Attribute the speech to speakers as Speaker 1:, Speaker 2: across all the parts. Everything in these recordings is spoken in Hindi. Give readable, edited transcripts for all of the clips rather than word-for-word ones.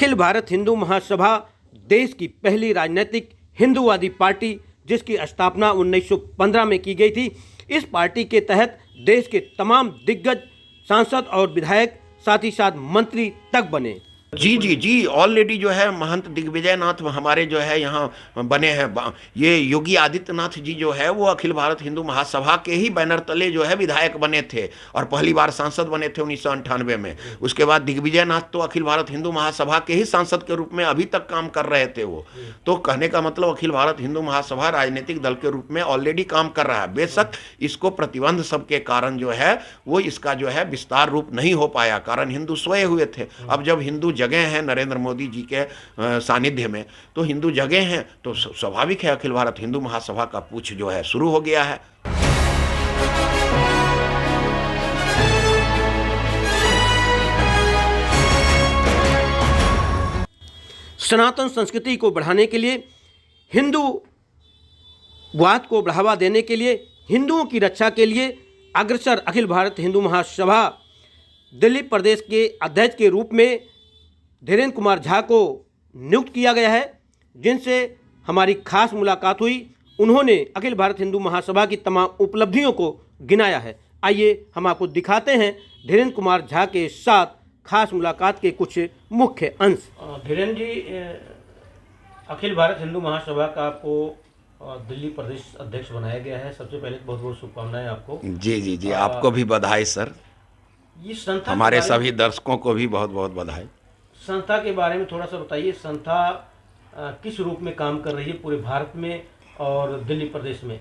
Speaker 1: अखिल भारत हिंदू महासभा देश की पहली राजनीतिक हिंदूवादी पार्टी जिसकी स्थापना 1915 में की गई थी। इस पार्टी के तहत देश के तमाम दिग्गज सांसद और विधायक साथ ही साथ मंत्री तक बने।
Speaker 2: जी जी जी, ऑलरेडी जो है महंत दिग्विजय नाथ हमारे जो है यहाँ बने हैं। ये योगी आदित्यनाथ जी जो है वो अखिल भारत हिंदू महासभा के ही बैनर तले जो है विधायक बने थे और पहली बार सांसद बने थे 1998 में। उसके बाद दिग्विजय नाथ तो अखिल भारत हिंदू महासभा के ही सांसद के रूप में अभी तक काम कर रहे थे वो। तो कहने का मतलब अखिल भारत हिंदू महासभा राजनीतिक दल के रूप में ऑलरेडी काम कर रहा है। बेशक इसको प्रतिबंध सबके कारण जो है वो इसका जो है विस्तार रूप नहीं हो पाया, कारण हिंदू सोए हुए थे। अब जब हिंदू जगह हैं नरेंद्र मोदी जी के सानिध्य में, तो हिंदू जगह हैं तो स्वाभाविक है अखिल भारत हिंदू महासभा का पूछ जो है शुरू हो गया है।
Speaker 1: सनातन संस्कृति को बढ़ाने के लिए, हिंदूवाद को बढ़ावा देने के लिए, हिंदुओं की रक्षा के लिए अग्रसर अखिल भारत हिंदू महासभा दिल्ली प्रदेश के अध्यक्ष के रूप में धीरेन्द्र कुमार झा को नियुक्त किया गया है, जिनसे हमारी खास मुलाकात हुई। उन्होंने अखिल भारत हिंदू महासभा की तमाम उपलब्धियों को गिनाया है। आइए हम आपको दिखाते हैं धीरेन्द्र कुमार झा के साथ खास मुलाकात के कुछ मुख्य अंश। धीरेन्द्र जी, अखिल भारत हिंदू महासभा का आपको दिल्ली प्रदेश अध्यक्ष बनाया गया है। सबसे पहले बहुत बहुत शुभकामनाएं आपको।
Speaker 2: जी जी जी, आपको भी बधाई सर।
Speaker 1: ये संस्था,
Speaker 2: हमारे सभी दर्शकों को भी बहुत बहुत बधाई।
Speaker 1: संस्था के बारे में थोड़ा सा बताइए। संस्था किस रूप में काम कर रही है पूरे भारत में और दिल्ली प्रदेश में?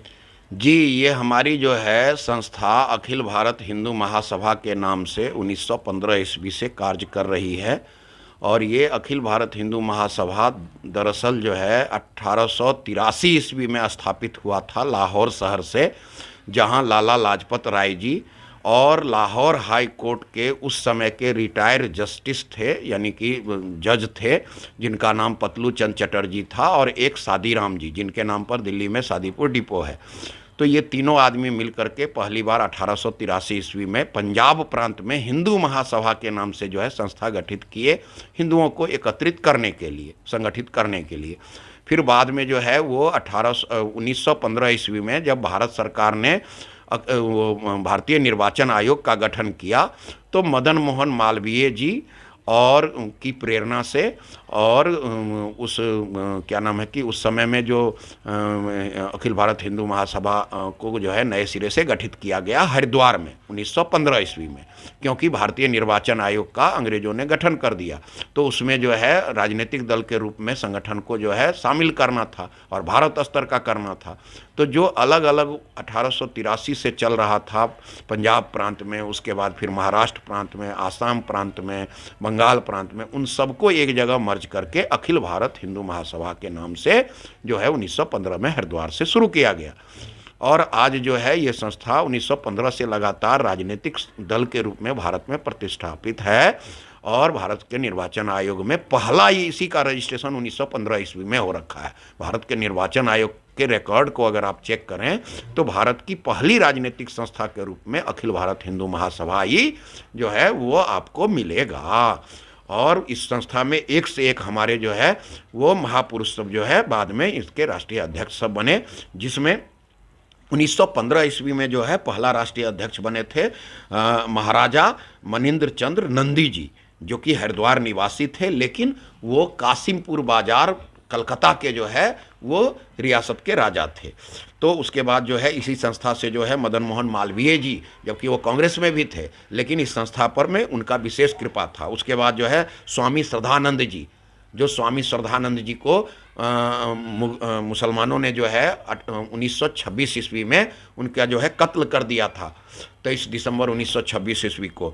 Speaker 2: जी, ये हमारी जो है संस्था अखिल भारत हिंदू महासभा के नाम से 1915 ईस्वी से कार्य कर रही है। और ये अखिल भारत हिंदू महासभा दरअसल जो है 1883 ईस्वी में स्थापित हुआ था लाहौर शहर से, जहाँ लाला लाजपत राय जी और लाहौर हाई कोर्ट के उस समय के रिटायर जस्टिस थे, यानी कि जज थे, जिनका नाम पतलू चंद चटर्जी था, और एक सादीराम जी जिनके नाम पर दिल्ली में सादीपुर डिपो है। तो ये तीनों आदमी मिल करके पहली बार 1883 ईस्वी में पंजाब प्रांत में हिंदू महासभा के नाम से जो है संस्था गठित किए, हिंदुओं को एकत्रित करने के लिए, संगठित करने के लिए। फिर बाद में जो है वो 1915 ईस्वी में जब भारत सरकार ने भारतीय निर्वाचन आयोग का गठन किया, तो मदन मोहन मालवीय जी और की प्रेरणा से, और उस क्या नाम है कि उस समय में जो अखिल भारत हिंदू महासभा को जो है नए सिरे से गठित किया गया हरिद्वार में 1915 ईस्वी में, क्योंकि भारतीय निर्वाचन आयोग का अंग्रेजों ने गठन कर दिया। तो उसमें जो है राजनीतिक दल के रूप में संगठन को जो है शामिल करना था और भारत स्तर का करना था। तो जो अलग अलग 1883 से चल रहा था पंजाब प्रांत में, उसके बाद फिर महाराष्ट्र प्रांत में, आसाम प्रांत में, बंगाल प्रांत में, उन सबको एक जगह मर्ज करके अखिल भारत हिंदू महासभा के नाम से जो है 1915 में हरिद्वार से शुरू किया गया। और आज जो है ये संस्था 1915 से लगातार राजनीतिक दल के रूप में भारत में प्रतिष्ठापित है, और भारत के निर्वाचन आयोग में पहला इसी का रजिस्ट्रेशन 1915 ईस्वी में हो रखा है। भारत के निर्वाचन आयोग के रिकॉर्ड को अगर आप चेक करें तो भारत की पहली राजनीतिक संस्था के रूप में अखिल भारत हिंदू महासभा ही जो है वो आपको मिलेगा। और इस संस्था में एक से एक हमारे जो है वो महापुरुष सब जो है बाद में इसके राष्ट्रीय अध्यक्ष सब बने, जिसमें 1915 ईस्वी में जो है पहला राष्ट्रीय अध्यक्ष बने थे महाराजा मनिंद्र चंद्र नंदी जी, जो कि हरिद्वार निवासी थे, लेकिन वो कासिमपुर बाजार कलकत्ता के जो है वो रियासत के राजा थे। तो उसके बाद जो है इसी संस्था से जो है मदन मोहन मालवीय जी, जबकि वो कांग्रेस में भी थे, लेकिन इस संस्था पर में उनका विशेष कृपा था। उसके बाद जो है स्वामी श्रद्धानंद जी, जो स्वामी श्रद्धानंद जी को मुसलमानों ने जो है 1926 ईस्वी में उनका जो है कत्ल कर दिया था। 23 दिसंबर 1926 ईस्वी को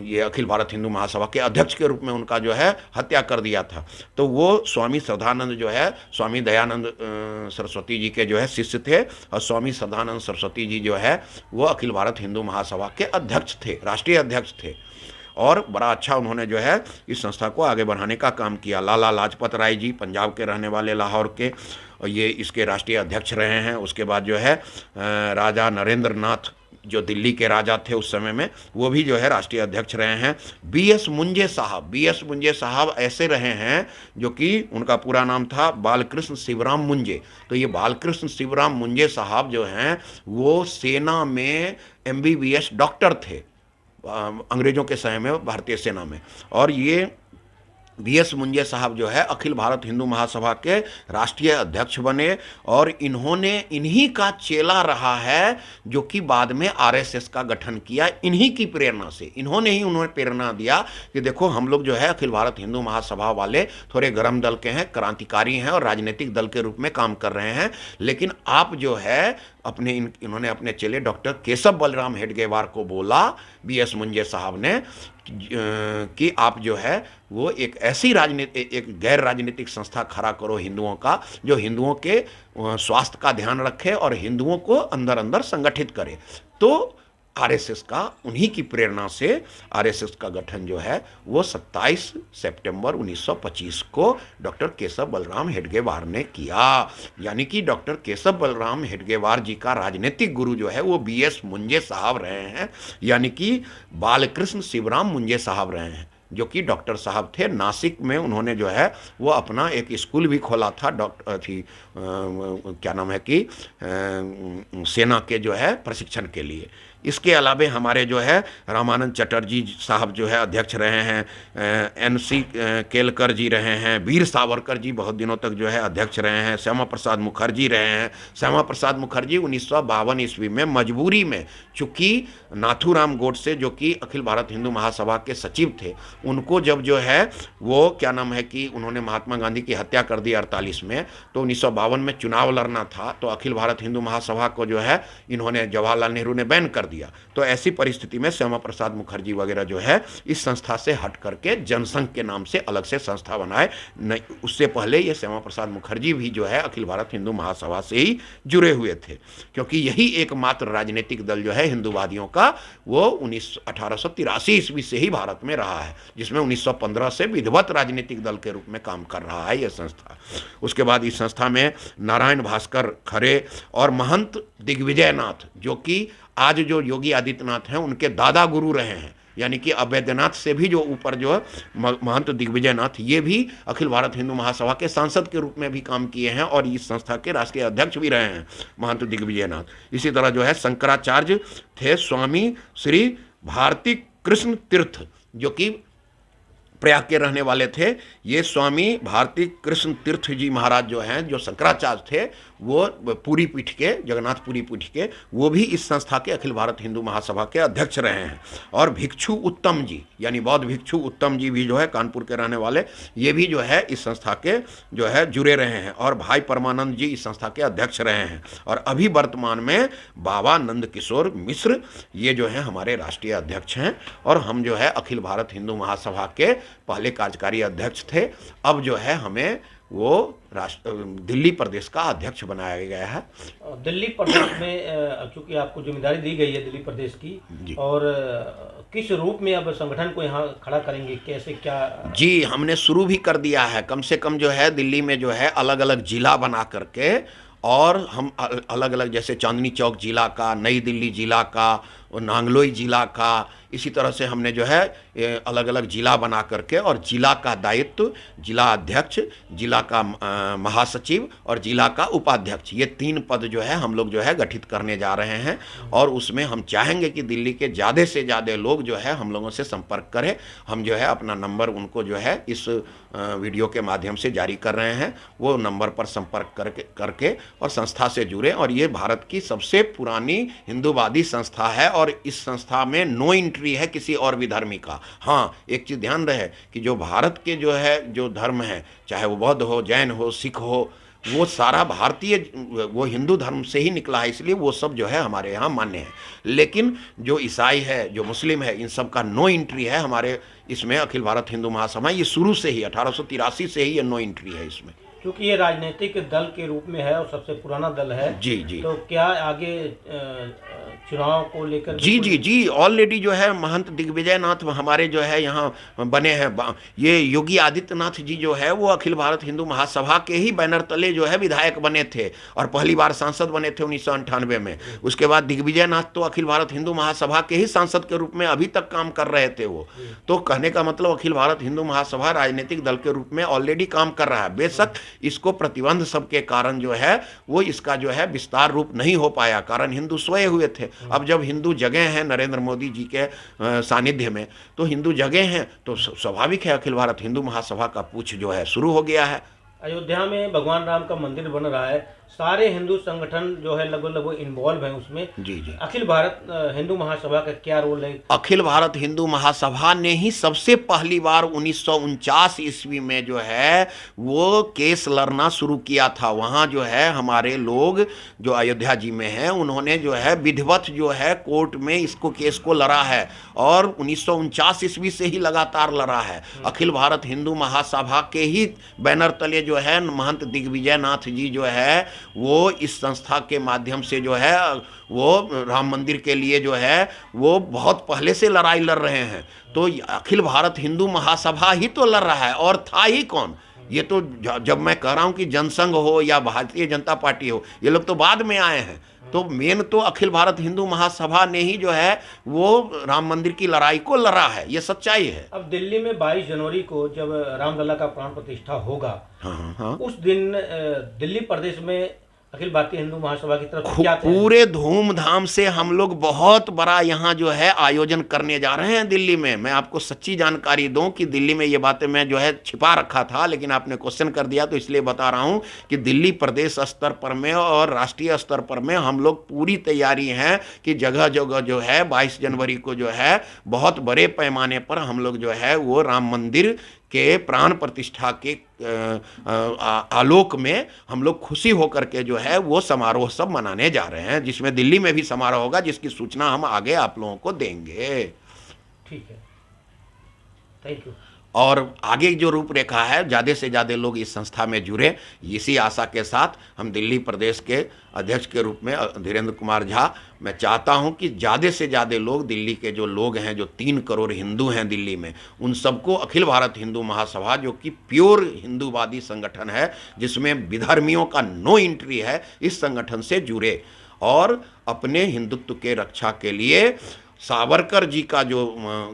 Speaker 2: ये अखिल भारत हिंदू महासभा के अध्यक्ष के रूप में उनका जो है हत्या कर दिया था। तो वो स्वामी श्रद्धानंद जो है स्वामी दयानंद सरस्वती जी के जो है शिष्य थे, और स्वामी श्रद्धानंद सरस्वती जी जो है वो अखिल भारत हिंदू महासभा के अध्यक्ष थे, राष्ट्रीय अध्यक्ष थे। और बड़ा अच्छा उन्होंने जो है इस संस्था को आगे बढ़ाने का काम किया। लाला लाजपत राय जी पंजाब के रहने वाले लाहौर के, ये इसके राष्ट्रीय अध्यक्ष रहे हैं। उसके बाद जो है राजा नरेंद्र नाथ जो दिल्ली के राजा थे उस समय में, वो भी जो है राष्ट्रीय अध्यक्ष रहे हैं। बीएस मुंजे साहब ऐसे रहे हैं जो कि उनका पूरा नाम था बालकृष्ण शिवराम मुंजे। तो ये बालकृष्ण शिवराम मुंजे साहब जो हैं वो सेना में एमबीबीएस डॉक्टर थे अंग्रेज़ों के समय में भारतीय सेना में। और ये बीएस मुंजे साहब जो है अखिल भारत हिंदू महासभा के राष्ट्रीय अध्यक्ष बने, और इन्होंने इन्हीं का चेला रहा है जो कि बाद में आरएसएस का गठन किया। इन्हीं की प्रेरणा से उन्होंने प्रेरणा दिया कि देखो हम लोग जो है अखिल भारत हिंदू महासभा वाले थोड़े गर्म दल के हैं, क्रांतिकारी हैं और राजनीतिक दल के रूप में काम कर रहे हैं, लेकिन आप जो है इन्होंने अपने चेले डॉक्टर केशव बलराम हेडगेवार को बोला, बीएस मुंजे साहब ने, कि आप जो है वो एक ऐसी एक गैर राजनीतिक संस्था खड़ा करो हिंदुओं का, जो हिंदुओं के स्वास्थ्य का ध्यान रखे और हिंदुओं को अंदर अंदर संगठित करे। तो आरएसएस का, उन्हीं की प्रेरणा से आरएसएस का गठन जो है वो 27 सितंबर 1925 को डॉक्टर केशव बलराम हेडगेवार ने किया। यानी कि डॉक्टर केशव बलराम हेडगेवार जी का राजनीतिक गुरु जो है वो बीएस मुंजे साहब रहे हैं, यानी कि बालकृष्ण शिवराम मुंजे साहब रहे हैं, जो कि डॉक्टर साहब थे। नासिक में उन्होंने जो है वो अपना एक स्कूल भी खोला था, क्या नाम है कि सेना के जो है प्रशिक्षण के लिए। इसके अलावे हमारे जो है रामानंद चटर्जी साहब जो है अध्यक्ष रहे हैं, एनसी केलकर जी रहे हैं, वीर सावरकर जी बहुत दिनों तक जो है अध्यक्ष रहे हैं, श्यामा प्रसाद मुखर्जी रहे हैं। श्यामा प्रसाद मुखर्जी 1952 ईस्वी में मजबूरी में, चूँकि नाथूराम गोडसे जो कि अखिल भारत हिंदू महासभा के सचिव थे, उनको जब जो है वो क्या नाम है कि उन्होंने महात्मा गांधी की हत्या कर दी 48 में, तो 1952 में चुनाव लड़ना था, तो अखिल भारत हिंदू महासभा को जो है इन्होंने, जवाहरलाल नेहरू ने बैन कर दिया। तो ऐसी परिस्थिति में श्यामा प्रसाद मुखर्जी वगैरह जो है इस संस्था से हट करके जनसंघ के नाम से अलग से संस्था बनाए। उससे पहले ये श्यामा प्रसाद मुखर्जी भी जो है अखिल भारत हिंदू महासभा से ही जुड़े हुए थे, क्योंकि यही एकमात्र राजनीतिक दल जो है हिंदूवादियों का वो 1883 ईस्वी से ही भारत में रहा है, जिसमें 1915 से विधिवत राजनीतिक दल के रूप में काम कर रहा है यह संस्था। उसके बाद इस संस्था में नारायण भास्कर खरे और महंत दिग्विजयनाथ, जो कि आज जो योगी आदित्यनाथ हैं उनके दादा गुरु रहे हैं, यानी कि अवैधनाथ से भी जो ऊपर जो है महंत दिग्विजयनाथ, ये भी अखिल भारत हिंदू महासभा के सांसद के रूप में भी काम किए हैं और इस संस्था के राष्ट्रीय अध्यक्ष भी रहे हैं महंत दिग्विजयनाथ। इसी तरह जो है शंकराचार्य थे स्वामी श्री भारती कृष्ण तीर्थ, जो कि प्रयाग के रहने वाले थे। ये स्वामी भारती कृष्ण तीर्थ जी महाराज जो हैं, जो शंकराचार्य थे, वो पूरी पीठ के, जगन्नाथपुरी पीठ के, वो भी इस संस्था के अखिल भारत हिंदू महासभा के अध्यक्ष रहे हैं। और भिक्षु उत्तम जी, यानी बौद्ध भिक्षु उत्तम जी भी जो है कानपुर के रहने वाले, ये भी जो है इस संस्था के जो है जुड़े रहे हैं। और भाई परमानंद जी इस संस्था के अध्यक्ष रहे हैं। और अभी वर्तमान में बाबा नंद किशोर मिश्र ये जो है हमारे राष्ट्रीय अध्यक्ष हैं। और हम जो है अखिल भारत हिंदू महासभा के पहले कार्यकारी अध्यक्ष थे। अब जो है हमें वो दिल्ली प्रदेश का अध्यक्ष बनाया गया है।
Speaker 1: दिल्ली प्रदेश में चूंकि आपको जिम्मेदारी दी गई है दिल्ली प्रदेश की, और किस रूप में अब संगठन को यहाँ खड़ा करेंगे, कैसे क्या?
Speaker 2: जी, हमने शुरू भी कर दिया है। कम से कम जो है दिल्ली में जो है अलग अलग जिला बना करके, और हम अलग अलग, जैसे चांदनी चौक जिला का, नई दिल्ली जिला का, और नांगलोई जिला का, इसी तरह से हमने जो है अलग अलग जिला बना करके, और जिला का दायित्व जिला अध्यक्ष, जिला का महासचिव और जिला का उपाध्यक्ष, ये 3 पद जो है हम लोग जो है गठित करने जा रहे हैं। और उसमें हम चाहेंगे कि दिल्ली के ज़्यादा से ज़्यादा लोग जो है हम लोगों से संपर्क करें। हम जो है अपना नंबर उनको जो है इस वीडियो के माध्यम से जारी कर रहे हैं, वो नंबर पर संपर्क करके और संस्था से जुड़ें। और ये भारत की सबसे पुरानी हिंदूवादी संस्था है, और इस संस्था में नो एंट्री है किसी और भी धर्मी का। हाँ, एक चीज़ ध्यान रहे कि जो भारत के जो है जो धर्म है, चाहे वो बौद्ध हो, जैन हो, सिख हो, वो सारा भारतीय, वो हिंदू धर्म से ही निकला है, इसलिए वो सब जो है हमारे यहाँ मान्य है। लेकिन जो ईसाई है, जो मुस्लिम है, इन सब का नो एंट्री है हमारे इसमें अखिल भारत हिंदू महासभा। ये शुरू से ही 1883 से ही ये नो एंट्री है इसमें।
Speaker 1: क्योंकि ये राजनीतिक दल के रूप में है और सबसे पुराना दल है।
Speaker 2: जी जी।
Speaker 1: तो क्या आगे चुनाव को लेकर
Speaker 2: जी जी जी, ऑलरेडी जो है महंत दिग्विजय नाथ हमारे जो है यहाँ बने हैं। ये योगी आदित्यनाथ जी जो है वो अखिल भारत हिंदू महासभा के ही बैनर तले जो है विधायक बने थे और पहली बार सांसद बने थे 1998 में। उसके बाद दिग्विजय नाथ तो अखिल भारत हिंदू महासभा के ही सांसद के रूप में अभी तक काम कर रहे थे वो। तो कहने का मतलब अखिल भारत हिंदू महासभा राजनीतिक दल के रूप में ऑलरेडी काम कर रहा है। बेशक इसको प्रतिबंध सबके कारण जो है वो इसका जो है विस्तार रूप नहीं हो पाया, कारण हिंदू सोए हुए थे। अब जब हिंदू जगह हैं नरेंद्र मोदी जी के सानिध्य में, तो हिंदू जगह हैं तो स्वाभाविक है अखिल भारत हिंदू महासभा का पूछ जो है शुरू हो गया है।
Speaker 1: अयोध्या में भगवान राम का मंदिर बन रहा है, सारे हिंदू संगठन जो है लगभग इन्वॉल्व हैं उसमें।
Speaker 2: जी जी।
Speaker 1: अखिल भारत हिंदू महासभा का क्या रोल है?
Speaker 2: अखिल भारत हिंदू महासभा ने ही सबसे पहली बार 1949 ईस्वी में जो है वो केस लड़ना शुरू किया था। वहाँ जो है हमारे लोग जो अयोध्या जी में हैं उन्होंने जो है विधिवत जो है कोर्ट में इसको केस को लड़ा है और 1949 ईस्वी से ही लगातार लड़ा है। अखिल भारत हिंदू महासभा के ही बैनर तले जो है महंत दिग्विजय नाथ जी जो है वो इस संस्था के माध्यम से जो है वो राम मंदिर के लिए जो है वो बहुत पहले से लड़ाई लड़ रहे हैं। तो अखिल भारत हिंदू महासभा ही तो लड़ रहा है और था ही कौन? ये तो जब मैं कह रहा हूँ कि जनसंघ हो या भारतीय जनता पार्टी हो, ये लोग तो बाद में आए हैं। तो मेन तो अखिल भारत हिंदू महासभा ने ही जो है वो राम मंदिर की लड़ाई को लड़ा है, ये सच्चाई है।
Speaker 1: अब दिल्ली में 22 जनवरी को जब रामलला का प्राण प्रतिष्ठा होगा,
Speaker 2: हाँ,
Speaker 1: उस दिन दिल्ली प्रदेश में अखिल भारतीय हिंदू महासभा की तरफ से क्या
Speaker 2: पूरे धूमधाम से हम लोग बहुत बड़ा यहाँ जो है आयोजन करने जा रहे हैं दिल्ली में। मैं आपको सच्ची जानकारी दूं कि दिल्ली में ये बातें मैं जो है छिपा रखा था, लेकिन आपने क्वेश्चन कर दिया तो इसलिए बता रहा हूँ कि दिल्ली प्रदेश स्तर पर में और राष्ट्रीय स्तर पर में हम लोग पूरी तैयारी हैं कि जगह जगह जो है 22 जनवरी को जो है बहुत बड़े पैमाने पर हम लोग जो है वो राम मंदिर के प्राण प्रतिष्ठा के आलोक में हम लोग खुशी होकर के जो है वो समारोह सब मनाने जा रहे हैं, जिसमें दिल्ली में भी समारोह होगा, जिसकी सूचना हम आगे आप लोगों को देंगे।
Speaker 1: ठीक है, थैंक यू।
Speaker 2: और आगे जो रूपरेखा है ज़्यादा से ज़्यादा लोग इस संस्था में जुड़े, इसी आशा के साथ हम दिल्ली प्रदेश के अध्यक्ष के रूप में धीरेन्द्र कुमार झा, मैं चाहता हूं कि ज़्यादा से ज़्यादा लोग दिल्ली के जो लोग हैं, जो 3 करोड़ हिंदू हैं दिल्ली में, उन सबको अखिल भारत हिंदू महासभा जो कि प्योर हिंदूवादी संगठन है, जिसमें विधर्मियों का नो एंट्री है, इस संगठन से जुड़े और अपने हिंदुत्व के रक्षा के लिए सावरकर जी का जो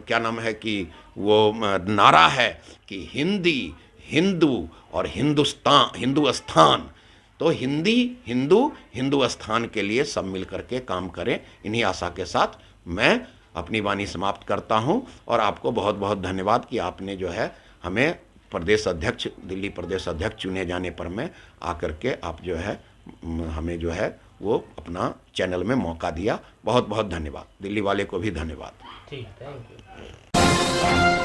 Speaker 2: क्या नाम है कि वो नारा है कि हिंदी, हिंदू और हिंदुस्तान, हिंदुस्तान, तो हिंदी, हिंदू, हिंदुस्तान के लिए सब मिल करके काम करें। इन्हीं आशा के साथ मैं अपनी वाणी समाप्त करता हूं और आपको बहुत बहुत धन्यवाद कि आपने जो है हमें प्रदेश अध्यक्ष, दिल्ली प्रदेश अध्यक्ष चुने जाने पर में आकर के आप जो है हमें जो है वो अपना चैनल में मौका दिया। बहुत बहुत धन्यवाद। दिल्ली वाले को भी धन्यवाद।
Speaker 1: ठीक, थैंक यू।